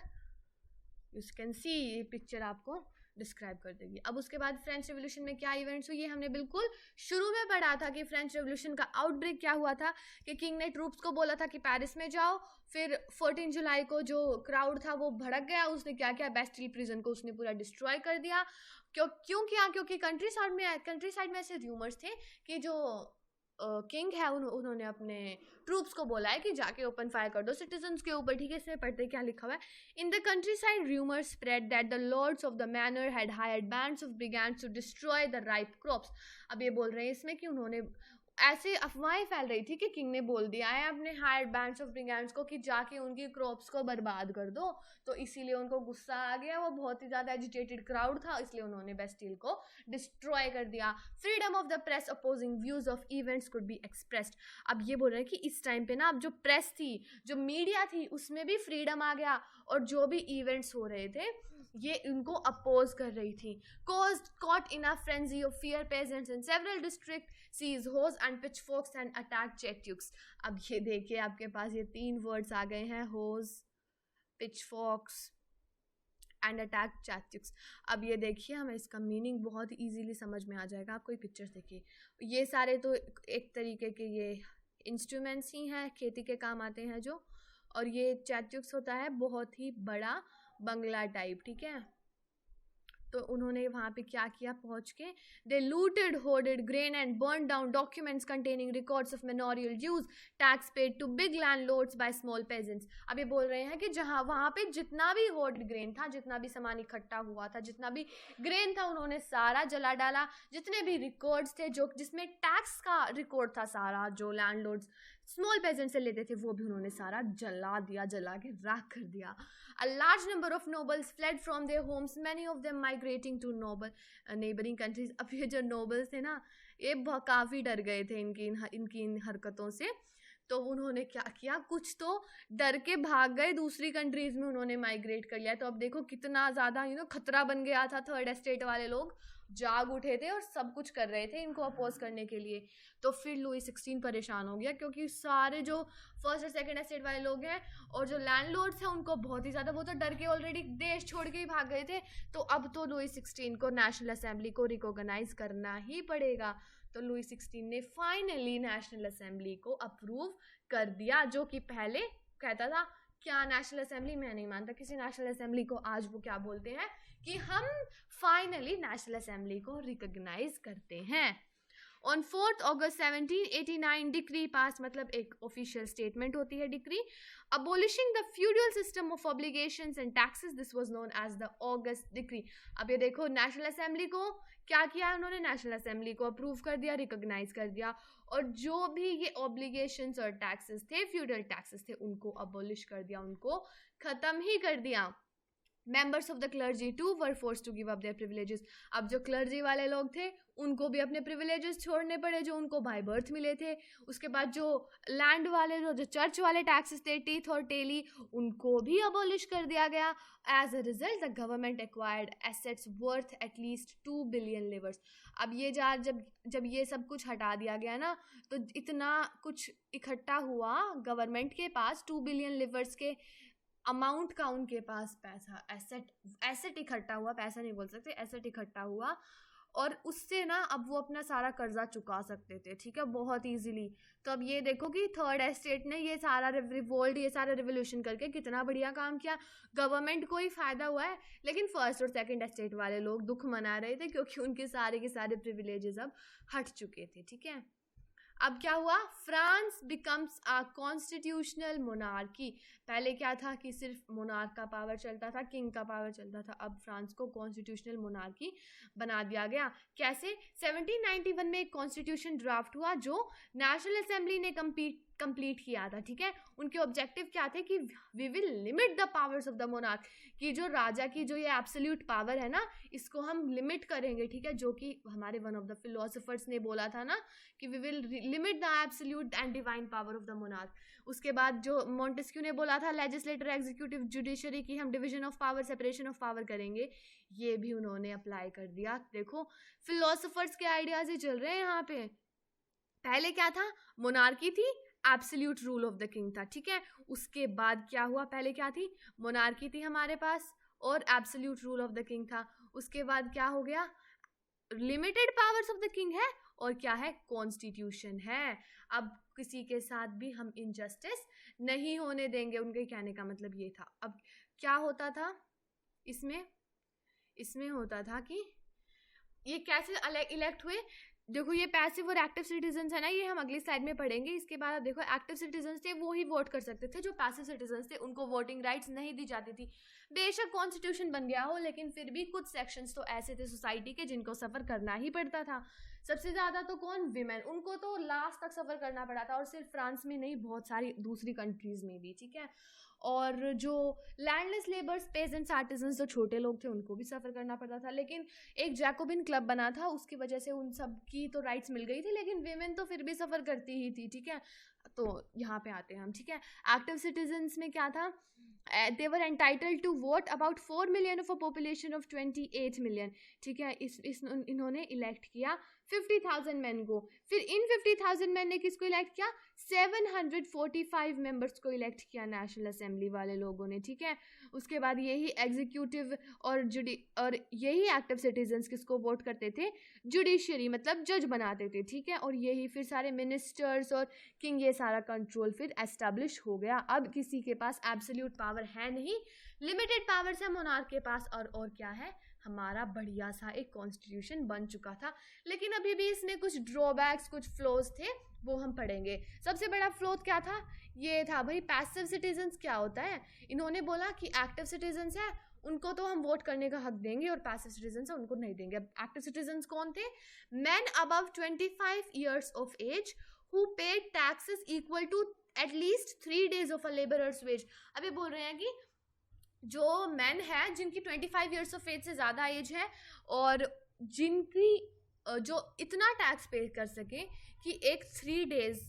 यू कैन सी ये पिक्चर आपको डिस्क्राइब कर देगी। अब उसके बाद फ्रेंच रेवोल्यूशन में क्या इवेंट्स हुए, ये हमने बिल्कुल शुरू में पढ़ा था कि फ्रेंच रेवोल्यूशन का आउटब्रेक क्या हुआ था, कि किंग ने ट्रूप्स को बोला था कि पेरिस में जाओ। फिर 14 जुलाई को जो क्राउड था वो भड़क गया, उसने क्या किया, बेस्टिल प्रिजन को उसने पूरा डिस्ट्रॉय कर दिया। क्यों किया, क्योंकि कंट्री साइड में ऐसे र्यूमर्स थे कि जो किंग है उन्होंने अपने ट्रूप्स को बोला है कि जाके ओपन फायर कर दो सिटीजन्स के ऊपर, ठीक है। इसमें पढ़ते क्या लिखा हुआ है, in the countryside rumours spread that the lords of the manor had hired bands of brigands to destroy the ripe crops. अब ये बोल रहे हैं इसमें कि उन्होंने ऐसे अफवाहें फैल रही थी कि किंग ने बोल दिया है अपने हायर्ड बैंड्स ऑफ ब्रिगेंड्स को कि जाके उनकी क्रॉप्स को बर्बाद कर दो, तो इसीलिए उनको गुस्सा आ गया। वो बहुत ही ज़्यादा एजिटेटेड क्राउड था, इसलिए उन्होंने बेस्टिल को डिस्ट्रॉय कर दिया। Freedom of the press opposing views of events could be expressed. अब ये बोल रहे हैं कि इस टाइम पे ना अब जो प्रेस थी, जो मीडिया थी, उसमें भी फ्रीडम आ गया, और जो भी इवेंट्स हो रहे थे ये उनको अपोज कर रही थी। Caught in a frenzy of fear, peasants in several districts seized hoes and pitchforks and attacked Chetukes। अब ये देखिए आपके पास ये 3 वर्ड्स आ गए हैं, होज, पिचफॉक्स एंड अटैक चैट्यूक्स। अब ये देखिए हमें इसका मीनिंग बहुत इजीली समझ में आ जाएगा, आप कोई पिक्चर्स देखिए। ये सारे तो एक तरीके के ये इंस्ट्रूमेंट्स ही हैं, खेती के काम आते हैं जो, और ये चैट्यूक्स होता है बहुत ही बड़ा बंगला टाइप, ठीक है। तो उन्होंने वहाँ पे क्या किया पहुँच के, they looted hoarded grain and burn down documents containing records of manorial dues, tax paid to big landlords by small peasants. अब ये बोल रहे हैं कि जहाँ वहाँ पे जितना भी होर्डेड ग्रेन था, जितना भी सामान इकट्ठा हुआ था, जितना भी ग्रेन था, उन्होंने सारा जला डाला। जितने भी रिकॉर्ड्स थे जो जिसमें टैक्स का रिकॉर्ड था, सारा जो लैंडलॉर्ड्स स्मॉल पेजेंट से लेते थे वो भी उन्होंने सारा जला दिया, जला के राख कर दिया। A large number of nobles fled from their homes, many of them migrating to neighboring countries। अब ये जो nobles थे ना, ये काफ़ी डर गए थे इनकी इन हरकतों से, तो उन्होंने क्या किया, कुछ तो डर के भाग गए, दूसरी कंट्रीज में उन्होंने माइग्रेट कर लिया। तो अब देखो कितना ज़्यादा खतरा बन गया था, थर्ड एस्टेट वाले लोग जाग उठे थे और सब कुछ कर रहे थे इनको अपोज करने के लिए। तो फिर लुई 16 परेशान हो गया, क्योंकि सारे जो फर्स्ट और सेकंड एस्टेट वाले लोग हैं और जो लैंडलॉर्ड्स हैं उनको बहुत ही ज़्यादा, वो तो डर के ऑलरेडी देश छोड़ के ही भाग गए थे। तो अब तो लुई 16 को नेशनल असेंबली को रिकॉग्नाइज करना ही पड़ेगा। तो लुई 16 ने फाइनली नेशनल असेंबली को अप्रूव कर दिया, जो कि पहले कहता था क्या नेशनल असेंबली, मैं नहीं मानता किसी नेशनल असेंबली को। आज वो क्या बोलते हैं कि हम फाइनली नेशनल असेंबली को रिकॉग्नाइज करते हैं। ऑन 4 अगस्त 1789 डिक्री पास, मतलब एक ऑफिशियल स्टेटमेंट होती है decree, abolishing the feudal system of obligations and taxes, this was known as the August decree. अब ये देखो नेशनल असेंबली को क्या किया उन्होंने, नेशनल असेंबली को अप्रूव कर दिया, रिकॉग्नाइज कर दिया, और जो भी ये ऑब्लिगेशंस और टैक्सेस थे, फ्यूडल टैक्सेस थे, उनको अबोलिश कर दिया, उनको खत्म ही कर दिया। Members of the clergy to were force to give up their privileges. अब जो क्लर्जी वाले लोग थे उनको भी अपने प्रिविलेजेस छोड़ने पड़े जो उनको बाय बर्थ मिले थे। उसके बाद जो लैंड वाले जो चर्च वाले टैक्सेस थे, टीथ और टेली, उनको भी अबॉलिश कर दिया गया। As a result the government acquired assets worth at least 2 billion livres. अब ये जब ये सब कुछ हटा दिया गया ना, तो इतना कुछ इकट्ठा हुआ गवर्नमेंट के पास 2 बिलियन लिवर्स के अमाउंट का उनके पास पैसा, एसेट इकट्ठा हुआ, पैसा नहीं बोल सकते, एसेट इकट्ठा हुआ, और उससे ना अब वो अपना सारा कर्जा चुका सकते थे, ठीक है, बहुत इजीली। तो अब ये देखो कि थर्ड एस्टेट ने ये सारा रिवोल्ट, ये सारा रिवोल्यूशन करके कितना बढ़िया काम किया, गवर्नमेंट को ही फायदा हुआ है, लेकिन फर्स्ट और सेकंड एस्टेट वाले लोग दुख मना रहे थे क्योंकि उनके सारे के सारे प्रिविलेजेस अब हट चुके थे, ठीक है। अब क्या हुआ, France becomes a constitutional monarchy. पहले क्या था कि सिर्फ मोनार्क का पावर चलता था, किंग का पावर चलता था, अब फ्रांस को कॉन्स्टिट्यूशनल मोनार्की बना दिया गया। कैसे, 1791 में एक कॉन्स्टिट्यूशन ड्राफ्ट हुआ जो नेशनल असेंबली ने कंप्लीट किया था, ठीक है। उनके ऑब्जेक्टिव क्या थे कि we will limit the powers of the monarch, कि जो राजा की जो ये एब्सोल्यूट पावर है ना, इसको हम लिमिट करेंगे, ठीक है, जो कि हमारे वन ऑफ द फिलोसोफर्स ने बोला था ना कि we will limit the absolute and divine power of the monarch. उसके बाद जो मॉन्टेस्क्यू ने बोला था लेजिस्लेटर, एग्जीक्यूटिव, जुडिशरी की हम division of power, separation of power करेंगे, ये भी उन्होंने अप्लाई कर दिया। देखो फिलोसोफर्स के आइडियाज ही चल रहे हैं यहाँ पे। पहले क्या था, मोनार्की थी, absolute rule of the king था, ठीक है। उसके बाद क्या हुआ, पहले क्या थी, मोनार्की थी हमारे पास और absolute rule of the king था। उसके बाद क्या हो गया, limited powers of the king है और क्या है, कॉन्स्टिट्यूशन है। अब किसी के साथ भी हम इनजस्टिस नहीं होने देंगे, उनके कहने का मतलब ये था। अब क्या होता था इसमें होता था कि ये कैसे इलेक्ट हुए। देखो ये पैसिव और एक्टिव सिटीजन्स है ना, ये हम अगली स्लाइड में पढ़ेंगे। इसके बाद आप देखो एक्टिव सिटीजन्स थे वो ही वोट कर सकते थे, जो पैसिव सिटीजन्स थे उनको वोटिंग राइट्स नहीं दी जाती थी। बेशक कॉन्स्टिट्यूशन बन गया हो, लेकिन फिर भी कुछ सेक्शंस तो ऐसे थे सोसाइटी के जिनको सफर करना ही पड़ता था। सबसे ज्यादा तो कौन, विमेन, उनको तो लास्ट तक सफर करना पड़ा था, और सिर्फ फ्रांस में नहीं, बहुत सारी दूसरी कंट्रीज में भी, ठीक है। और जो लैंडलेस लेबर्स, पेजेंट्स, आर्टिजन्स, जो छोटे लोग थे उनको भी सफर करना पड़ता था। लेकिन एक जैकोबिन क्लब बना था, उसकी वजह से उन सब की तो राइट्स मिल गई थी, लेकिन वीमेन तो फिर भी सफर करती ही थी, ठीक है। तो यहाँ पे आते हैं हम, ठीक है। एक्टिव सिटीजन्स में क्या था, they were entitled to vote about 4 million of a population of 28 million, ठीक है। इन्होंने इलेक्ट किया 50,000 मैन को। फिर इन 50,000 मैन ने किसको इलेक्ट किया, 745 मेंबर्स को इलेक्ट किया नेशनल असेंबली वाले लोगों ने, ठीक है। उसके बाद यही एग्जीक्यूटिव और यही एक्टिव सिटीजन्स किसको वोट करते थे, जुडिशरी, मतलब जज बनाते थे, ठीक है। और यही फिर सारे मिनिस्टर्स और किंग, ये सारा कंट्रोल फिर एस्टेब्लिश हो गया। अब किसी के पास एब्सोल्यूट पावर है नहीं, लिमिटेड पावर्स है मोनार्क के पास, और क्या है, हमारा बढ़िया सा एक कॉन्स्टिट्यूशन बन चुका था। लेकिन अभी भी इसमें कुछ ड्रॉबैक्स, कुछ फ्लॉज थे, वो हम पढ़ेंगे। सबसे बड़ा फ्लॉ क्या था, ये था भाई पैसिव सिटीजन्स क्या होता है। इन्होंने बोला कि एक्टिव सिटीजन्स है उनको तो हम वोट करने का हक देंगे, और पैसिव सिटीजन्स है उनको नहीं देंगे। अब एक्टिव सिटीजन्स कौन थे, men above 25 years of age who paid taxes equal to at least 3 days of a labourers wage. अभी बोल रहे हैं कि जो मैन है जिनकी 25 ईयर्स ऑफ एज से ज़्यादा एज है, और जिनकी जो इतना टैक्स पे कर सके कि एक 3 days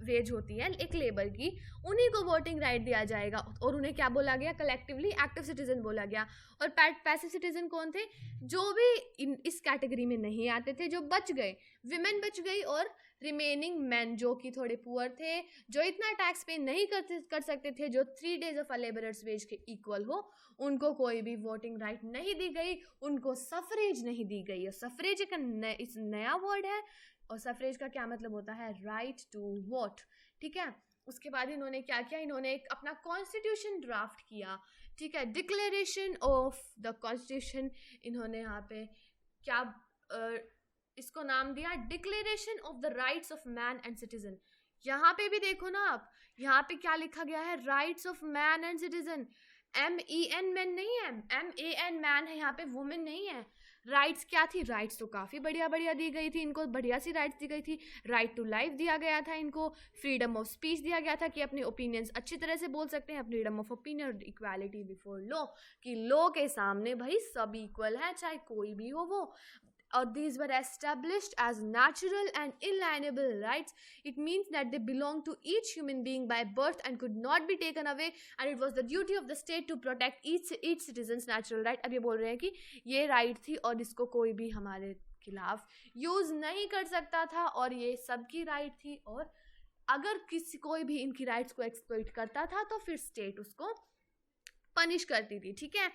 वेज होती है एक लेबर की, उन्हीं को वोटिंग राइट दिया जाएगा। और उन्हें क्या बोला गया, कलेक्टिवली एक्टिव सिटीजन बोला गया। और पैसिव सिटीजन कौन थे, जो भी इस कैटेगरी में नहीं आते थे, जो बच गए, विमेन बच गई, और रिमेनिंग मैन जो कि थोड़े पुअर थे, जो इतना टैक्स पे नहीं कर सकते थे, जो 3 days of a labourers wage के इक्वल हो, उनको कोई भी वोटिंग राइट नहीं दी गई, उनको सफरेज नहीं दी गई। और सफरेज एक नया वर्ड है, और सफरेज का क्या मतलब होता है, राइट टू वोट, ठीक है। उसके बाद इन्होंने क्या किया, इन्होंने एक अपना कॉन्स्टिट्यूशन ड्राफ्ट किया, ठीक है, डिक्लेरेशन ऑफ द कॉन्स्टिट्यूशन। इन्होंने यहाँ पे क्या इसको नाम दिया, declaration of the rights of man and citizen. यहाँ पे भी देखो ना आप, यहाँ पे क्या लिखा गया है, rights of man and citizen. MEN man नहीं है, MAN मैन है, यहाँ पे वुमेन नहीं है। राइट्स क्या थी, राइट्स तो काफ़ी बढ़िया बढ़िया दी गई थी इनको, बढ़िया सी राइट्स दी गई थी। राइट टू लाइफ दिया गया था इनको, फ्रीडम ऑफ स्पीच दिया गया था कि अपने ओपिनियंस अच्छी तरह से बोल सकते हैं, फ्रीडम ऑफ ओपिनियन, और इक्वालिटी बिफोर लॉ, कि लॉ के सामने भाई सब इक्वल है, चाहे कोई भी हो वो। Or these were established as natural and inalienable rights. It means that they belong to each human being by birth and could not be taken away, and it was the duty of the state to protect each citizen's natural right. अब ये बोल रहे हैं कि ये right थी और इसको कोई भी हमारे खिलाफ यूज नहीं कर सकता था, और ये सबकी राइट थी। और अगर कोई भी इनकी राइट्स को एक्सप्लॉइट करता था तो फिर स्टेट उसको पनिश करती थी, ठीक है,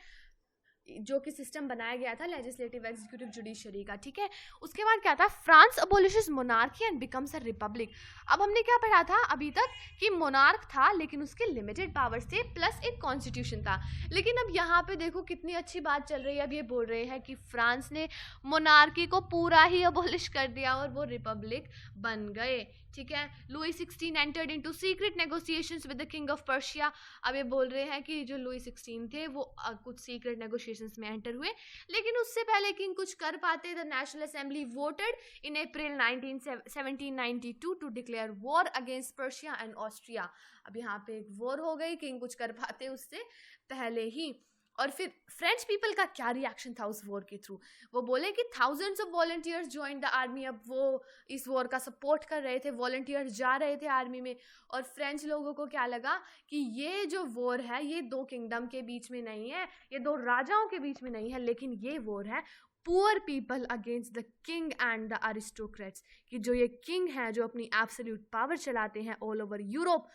जो कि सिस्टम बनाया गया था लेजिस्लेटिव एग्जीक्यूटिव जुडिशरी का, ठीक है। उसके बाद क्या था, France abolishes monarchy and becomes a republic. अब हमने क्या पढ़ा था अभी तक कि मोनार्क था लेकिन उसके लिमिटेड पावर्स थे प्लस एक कॉन्स्टिट्यूशन था, लेकिन अब यहाँ पे देखो कितनी अच्छी बात चल रही है। अब ये बोल रहे हैं कि फ्रांस ने मोनार्की को पूरा ही अबोलिश कर दिया और वो रिपब्लिक बन गए, ठीक है। Louis 16 entered into secret negotiations with the king of Persia. अब ये बोल रहे हैं कि जो लुई 16 थे वो कुछ सीक्रेट नेगोशिएशंस में एंटर हुए, लेकिन उससे पहले किंग कुछ कर पाते। The national assembly voted in April 1792 to declare war against Prussia and Austria. अब यहाँ पे एक वॉर हो गई, किंग कुछ कर पाते उससे पहले ही। और फिर फ्रेंच पीपल का क्या रिएक्शन था उस वॉर के थ्रू, वो बोले कि thousands of volunteers join the army. अब वो इस वॉर का सपोर्ट कर रहे थे, वॉलंटियर्स जा रहे थे आर्मी में, और फ्रेंच लोगों को क्या लगा कि ये जो वॉर है ये दो किंगडम के बीच में नहीं है, ये दो राजाओं के बीच में नहीं है, लेकिन ये वॉर है poor people against the king and the aristocrats, कि जो ये किंग है जो अपनी एब्सोल्यूट पावर चलाते हैं ऑल ओवर यूरोप,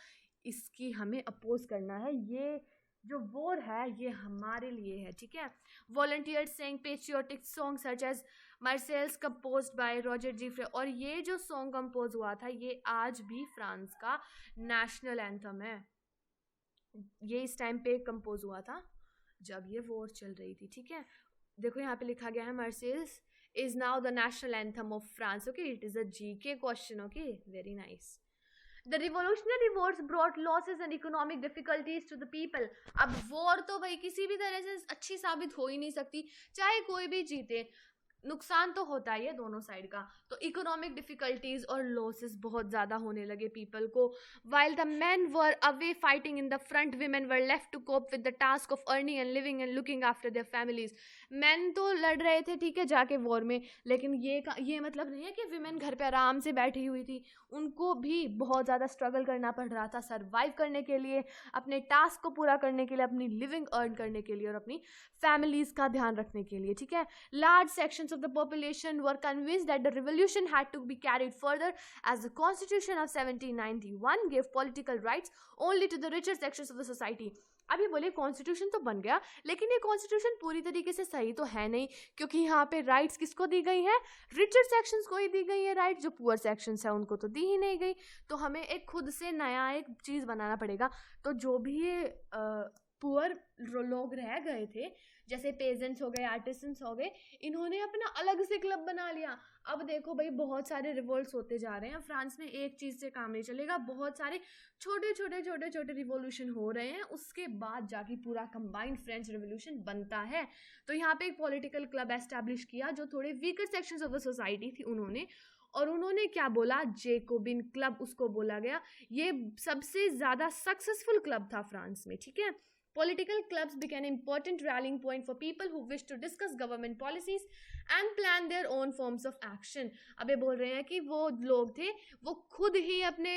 इसकी हमें अपोज करना है। ये जो वॉर है ये हमारे लिए है, ठीक है। Volunteers saying patriotic song such as Marseillaise composed by Roger जीफ्रे। और ये जो सॉन्ग कंपोज हुआ था ये आज भी फ्रांस का नेशनल एंथम है। ये इस टाइम पे कंपोज हुआ था जब ये वॉर चल रही थी, ठीक है। देखो यहाँ पे लिखा गया है Marseillaise is now the national anthem of France. Okay, it is a GK question. Okay, very nice. The revolutionary wars brought losses and economic difficulties to the people. अब वॉर तो भाई किसी भी तरह से अच्छी साबित हो ही नहीं सकती, चाहे कोई भी जीते, नुकसान तो होता ही है दोनों साइड का। तो इकोनॉमिक डिफिकल्टीज और लॉसेस बहुत ज़्यादा होने लगे पीपल को। While the men were away fighting in the front, women were left to cope with the task of earning and living and looking after their families. Men तो लड़ रहे थे, ठीक है, जाके वॉर में, लेकिन ये मतलब नहीं है कि विमेन घर पे आराम से बैठी हुई थी, उनको भी बहुत ज़्यादा स्ट्रगल करना पड़ रहा था सर्वाइव करने के लिए, अपने टास्क को पूरा करने के लिए, अपनी लिविंग अर्न करने के लिए और अपनी फैमिलीज का ध्यान रखने के लिए, ठीक है। Large sections of the population were convinced that the revolution had to be carried further as the constitution of 1791 gave political rights only to the richer sections of the society. अब ये बोले कॉन्स्टिट्यूशन तो बन गया, लेकिन ये constitution पूरी तरीके से सही तो है नहीं, क्योंकि यहाँ पे राइट्स किसको दी गई है, रिचर सेक्शंस को ही दी गई है राइट, जो पुअर सेक्शंस है उनको तो दी ही नहीं गई। तो हमें एक खुद से नया एक चीज़ बनाना पड़ेगा। तो जो भी ये पुअर लोग रह गए थे, जैसे पेजेंट्स हो गए, आर्टिसंस हो गए, इन्होंने अपना अलग से क्लब बना लिया। अब देखो भाई बहुत सारे रिवोल्ट्स होते जा रहे हैं फ्रांस में, एक चीज़ से काम नहीं चलेगा, बहुत सारे छोटे छोटे रिवोल्यूशन हो रहे हैं, उसके बाद जाके पूरा कंबाइंड फ्रेंच रिवोल्यूशन बनता है। तो यहाँ पे एक पॉलिटिकल क्लब एस्टैब्लिश किया जो थोड़े weaker sections of the society थी उन्होंने, और उन्होंने क्या बोला, जेकोबिन क्लब उसको बोला गया। ये सबसे ज़्यादा सक्सेसफुल क्लब था फ्रांस में, ठीक है। Political clubs became an important rallying point for people who wished to discuss government policies and plan their own forms of action. अब ये बोल रहे हैं कि वो लोग थे वो खुद ही अपने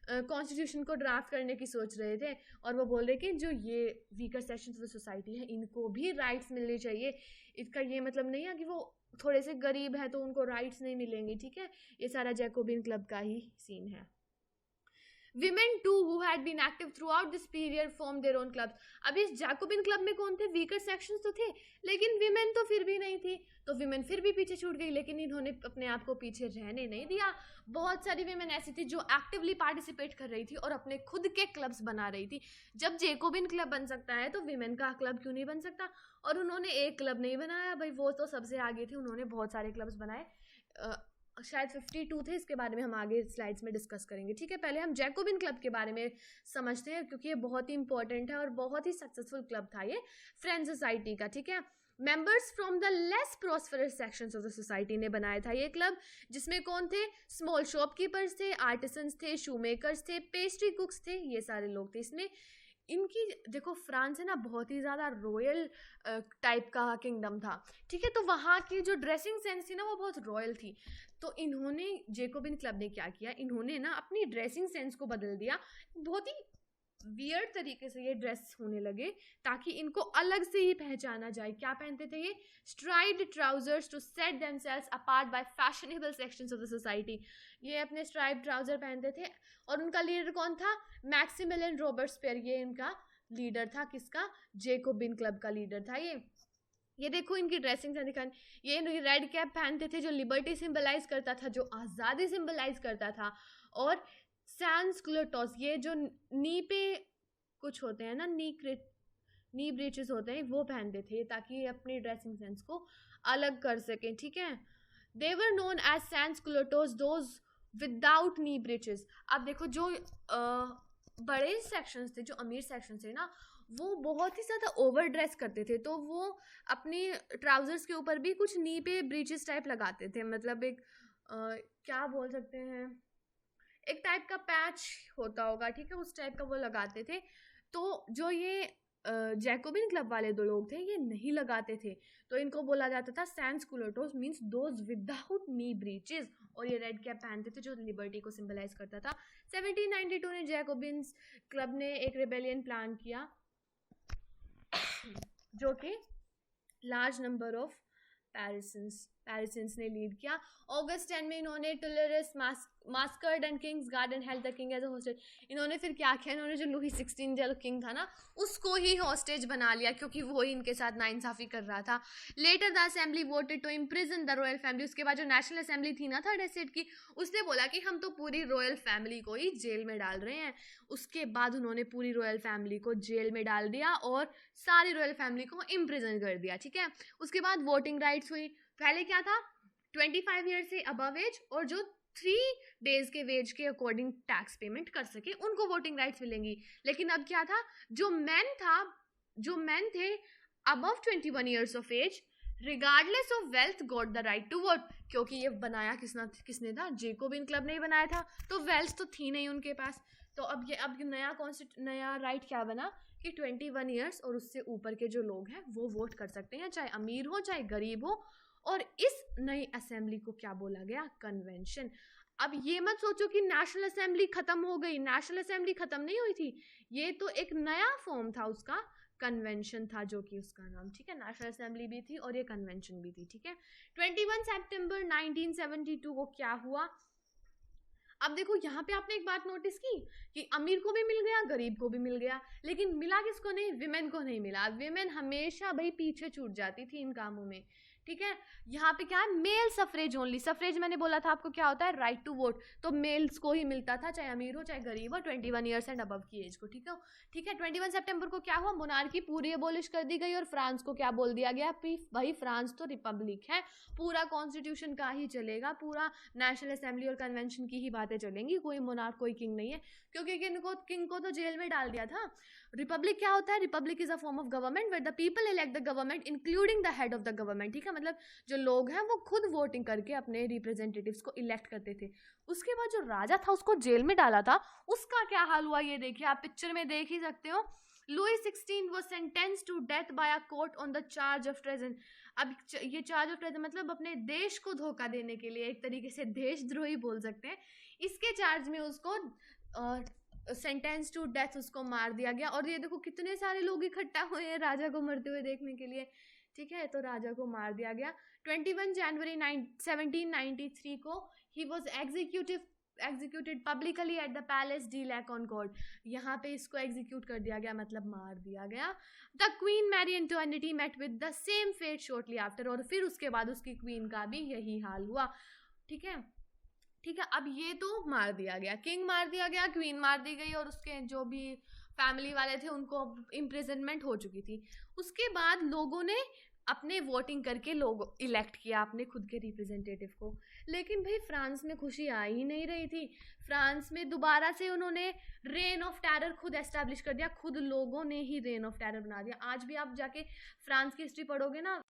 कॉन्स्टिट्यूशन को ड्राफ्ट करने की सोच रहे थे, और वो बोल रहे कि जो ये वीकर सेक्शंस ऑफ सोसाइटी है इनको भी राइट्स मिलने चाहिए। इसका ये मतलब नहीं है कि वो थोड़े से गरीब है तो उनको राइट्स नहीं मिलेंगे, ठीक है। ये सारा जैकोबिन क्लब का ही सीन है। Women too who had been active throughout this period formed their own clubs. अब इस जैकोबिन क्लब में कौन थे, वीकर सेक्शंस तो थे, लेकिन विमेन तो फिर भी नहीं थी, तो विमेन फिर भी पीछे छूट गई, लेकिन इन्होंने अपने आप को पीछे रहने नहीं दिया। बहुत सारी विमेन ऐसी थी जो एक्टिवली पार्टिसिपेट कर रही थी और अपने खुद के क्लब्स बना रही थी। जब जैकोबिन क्लब बन सकता है तो विमेन का क्लब क्यों नहीं बन सकता, और उन्होंने एक क्लब नहीं बनाया भाई, वो तो सबसे आगे थे, उन्होंने बहुत सारे क्लब्स बनाए, शायद 52 थे, इसके बारे में हम आगे स्लाइड्स में डिस्कस करेंगे, ठीक है। पहले हम जैकोबिन क्लब के बारे में समझते हैं क्योंकि ये बहुत ही इंपॉर्टेंट है और बहुत ही सक्सेसफुल क्लब था ये फ्रेंच सोसाइटी का, ठीक है। Members from the less prosperous sections of the society ने बनाया था ये क्लब, जिसमें कौन थे, स्मॉल शॉपकीपर्स थे, आर्टिसंस थे, शू मेकर्स थे, पेस्ट्री कुक्स थे, ये सारे लोग थे इसमें। इनकी देखो फ्रांस है ना बहुत ही ज़्यादा रॉयल टाइप का किंगडम था, ठीक है, तो वहाँ की जो ड्रेसिंग सेंस थी ना वो बहुत रॉयल थी। तो इन्होंने जैकोबिन क्लब ने क्या किया, इन्होंने ना अपनी ड्रेसिंग सेंस को बदल दिया, बहुत ही वियर्ड तरीके से ये ड्रेस होने लगे ताकि इनको अलग से ही पहचाना जाए। क्या पहनते थे ये, striped trousers to set themselves apart by fashionable sections of the society. ये अपने स्ट्राइप्ड ट्राउजर पहनते थे, और उनका लीडर कौन था, मैक्सिमिलियन रॉबर्ट्सपियर, ये इनका लीडर था, किसका, जेकोबिन क्लब का लीडर था ये देखो इनकी ड्रेसिंग से दिखा, ये रेड कैप पहनते थे जो लिबर्टी सिंबलाइज करता था, जो आज़ादी सिंबलाइज करता था। और सैंस क्लोटोस, ये जो नी पे कुछ होते हैं ना, नी ब्रीचेस होते हैं, वो पहनते थे ताकि ये अपनी ड्रेसिंग सेंस को अलग कर सकें, ठीक है। They were known as sans culottes those without knee breeches. अब देखो जो बड़े सेक्शंस थे, जो अमीर सेक्शंस थे ना, वो बहुत ही ज़्यादा ओवर ड्रेस करते थे, तो वो अपनी ट्राउजर्स के ऊपर भी कुछ नी पे ब्रीचेस टाइप लगाते थे, मतलब एक क्या बोल सकते हैं, एक टाइप का पैच होता होगा, ठीक है, उस टाइप का वो लगाते थे। तो जो ये जैकोबिन क्लब वाले दो लोग थे, ये नहीं लगाते थे, तो इनको बोला जाता था sans culottes, means those without knee breeches. और ये रेड कैप पहनते थे जो लिबर्टी को सिंबलाइज करता था। 1792 में जैकोबिन्स क्लब ने एक रिबेलियन प्लान किया जो कि लार्ज नंबर ऑफ पैरिसन्स ने लीड किया। अगस्त 10 में इन्होंने Tuileries massacred and king's guard held the king as a hostage. इन्होंने फिर क्या किया, इन्होंने जो लुई 16 जो किंग था ना, उसको ही हॉस्टेज बना लिया, क्योंकि वो ही इनके साथ नाइंसाफी कर रहा था। Later the assembly voted to imprison the royal family. उसके बाद जो नेशनल असेंबली थी ना थर्ड एस्टेट की, उसने बोला कि हम तो पूरी रॉयल फैमिली को ही जेल में डाल रहे हैं। उसके बाद उन्होंने पूरी रॉयल फैमिली को जेल में डाल दिया और सारी रॉयल फैमिली को इम्प्रिजन कर दिया, ठीक है। उसके बाद वोटिंग राइट्स हुई। पहले क्या था, 25 ईयर से अबव एज और जो 3 डेज के वेज के अकॉर्डिंग टैक्स पेमेंट कर सके, उनको वोटिंग राइट्स मिलेंगी। लेकिन अब क्या था, जो मैन थे above 21 years of age, regardless of wealth, got the right to vote. क्योंकि ये बनाया किसने था, जैकोबिन क्लब ने ही बनाया था, तो वेल्थ तो थी नहीं उनके पास। तो अब नया राइट क्या बना कि 21 ईयर्स और उससे ऊपर के जो लोग हैं वो वोट कर सकते हैं, चाहे अमीर हो चाहे गरीब हो। और इस नई असेंबली को क्या बोला गया, कन्वेंशन। अब ये मत सोचो कि नेशनल असेंबली खत्म हो गई, नेशनल असेंबली खत्म नहीं हुई थी, ये तो एक नया फॉर्म था उसका, कन्वेंशन था जो कि उसका नाम, ठीक है। नेशनल असेंबली भी थी और ये कन्वेंशन भी थी, ठीक है। 21 सितंबर 1972 को क्या हुआ। अब देखो यहाँ पे आपने एक बात नोटिस की कि अमीर को भी मिल गया, गरीब को भी मिल गया, लेकिन मिला किसको नहीं, विमेन को नहीं मिला। विमेन हमेशा भाई पीछे छूट जाती थी इन कामों में, ठीक है। यहाँ पे क्या है, मेल सफरेज ओनली। सफरेज मैंने बोला था आपको क्या होता है, राइट टू वोट, तो मेल्स को ही मिलता था, चाहे अमीर हो चाहे गरीब हो, 21 ईयर्स एंड अबव की एज को, ठीक है। 21 सितंबर को क्या हुआ, मोनार्की पूरी एबोलिश कर दी गई और फ्रांस को क्या बोल दिया गया, भाई फ्रांस तो रिपब्लिक है, पूरा कॉन्स्टिट्यूशन का ही चलेगा, पूरा नेशनल असेंबली और कन्वेंशन की ही बातें चलेंगी, कोई मोनार्क कोई किंग नहीं है, क्योंकि किंग को तो जेल में डाल दिया था। रिपब्लिक क्या होता है, republic is a form of government where the people elect the government including the head of the government, ठीक है। मतलब जो लोग हैं वो खुद वोटिंग करके अपने रिप्रेजेंटेटिव्स को इलेक्ट करते थे। उसके बाद जो राजा था उसको जेल में डाला था, उसका क्या हाल हुआ ये देखिए, आप पिक्चर में देख ही सकते हो। Louis 16 was sentenced to death by a court on the charge of treason। अब ये चार्ज ऑफ ट्रेजन मतलब अपने देश को धोखा देने के लिए, एक तरीके से देशद्रोही बोल सकते हैं, इसके चार्ज में उसको सेंटेंस टू डेथ, उसको मार दिया गया। और ये देखो कितने सारे लोग इकट्ठा हुए हैं राजा को मरते हुए देखने के लिए, ठीक है। तो राजा को मार दिया गया। 21 जनवरी 1793 को ही was executed publicly at the palace de la Concorde. यहाँ पे इसको एग्जीक्यूट कर दिया गया, मतलब मार दिया गया। The queen Marie Antoinette met with the same fate shortly after. और फिर उसके बाद उसकी क्वीन का भी यही हाल हुआ, ठीक है। अब ये तो मार दिया गया, किंग मार दिया गया, क्वीन मार दी गई और उसके जो भी फैमिली वाले थे उनको इम्प्रिजनमेंट हो चुकी थी। उसके बाद लोगों ने अपने वोटिंग करके लोग इलेक्ट किया अपने खुद के रिप्रेजेंटेटिव को। लेकिन भाई फ्रांस में खुशी आ ही नहीं रही थी। फ्रांस में दोबारा से उन्होंने रेन ऑफ टेरर खुद एस्टैब्लिश कर दिया, खुद लोगों ने ही रेन ऑफ टेरर बना दिया। आज भी आप जाके फ्रांस की हिस्ट्री पढ़ोगे ना,